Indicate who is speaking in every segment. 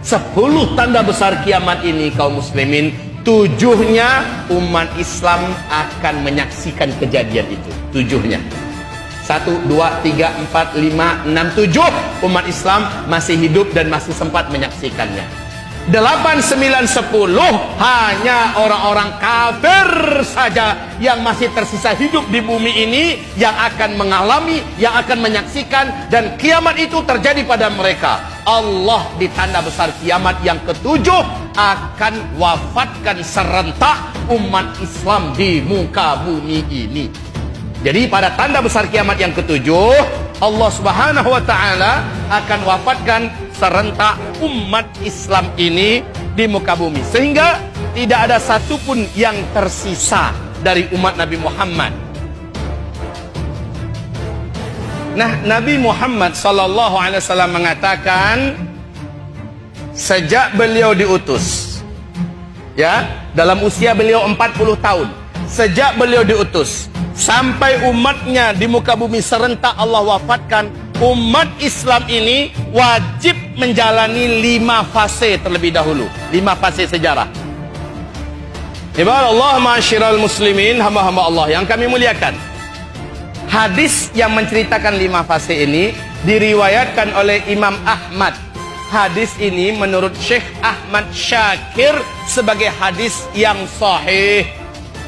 Speaker 1: 10 tanda besar kiamat ini kaum muslimin, 7-nya umat Islam akan menyaksikan kejadian itu. 7-nya. 1, 2, 3, 4, 5, 6, 7 umat Islam masih hidup dan masih sempat menyaksikannya. 8, 9, 10 hanya orang-orang kafir saja yang masih tersisa hidup di bumi ini yang akan mengalami, yang akan menyaksikan, dan kiamat itu terjadi pada mereka. Allah di tanda besar kiamat yang ke-7 akan wafatkan serentak umat Islam di muka bumi ini. Jadi pada tanda besar kiamat yang ke-7, Allah Subhanahu wa taala akan wafatkan serentak umat Islam ini di muka bumi, sehingga tidak ada satupun yang tersisa dari umat Nabi Muhammad. Nah, Nabi Muhammad sallallahu alaihi wasallam mengatakan sejak beliau diutus, ya, dalam usia beliau 40 tahun, sejak beliau diutus sampai umatnya di muka bumi serentak Allah wafatkan, umat Islam ini wajib menjalani 5 fase terlebih dahulu. 5 fase sejarah. Ibarat Allah, ma'asyiral muslimin, hamba-hamba Allah yang kami muliakan. Hadis yang menceritakan 5 fase ini diriwayatkan oleh Imam Ahmad. Hadis ini menurut Syekh Ahmad Syakir sebagai hadis yang sahih.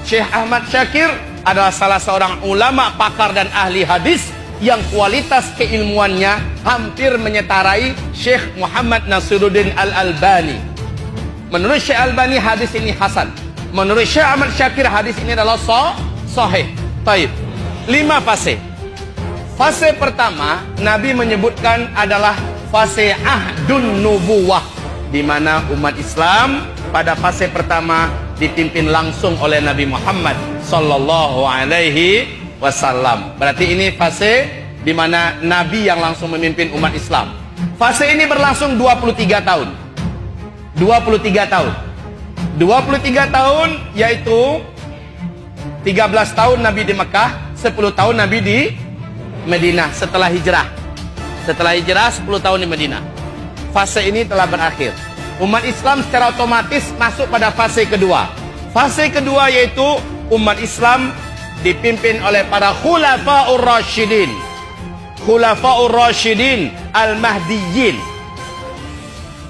Speaker 1: Syekh Ahmad Syakir adalah salah seorang ulama, pakar dan ahli hadis yang kualitas keilmuannya hampir menyetarai Syekh Muhammad Nasiruddin Al-Albani. Menurut Syekh Albani hadis ini hasan. Menurut Syekh Ahmad Syakir hadis ini adalah sahih. Taib. 5 fase. Fase pertama Nabi menyebutkan adalah fase ahdun nubuwah, di mana umat Islam pada fase pertama dipimpin langsung oleh Nabi Muhammad sallallahu alaihi wasallam. Berarti ini fase di mana Nabi yang langsung memimpin umat Islam. Fase ini berlangsung 23 tahun. 23 tahun. 23 tahun yaitu 13 tahun Nabi di Mekah, 10 tahun Nabi di Madinah setelah hijrah. Setelah hijrah 10 tahun di Madinah. Fase ini telah berakhir. Umat Islam secara otomatis masuk pada fase kedua. Fase kedua yaitu umat Islam dipimpin oleh para khulafaur rasyidin. Khulafaur rasyidin al-mahdiyyin.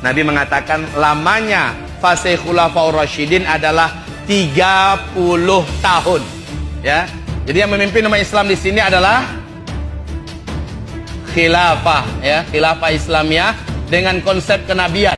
Speaker 1: Nabi mengatakan lamanya fase khulafaur rasyidin adalah 30 tahun. Ya. Jadi yang memimpin umat Islam di sini adalah khilafah, ya, khilafah Islamiyah dengan konsep kenabian.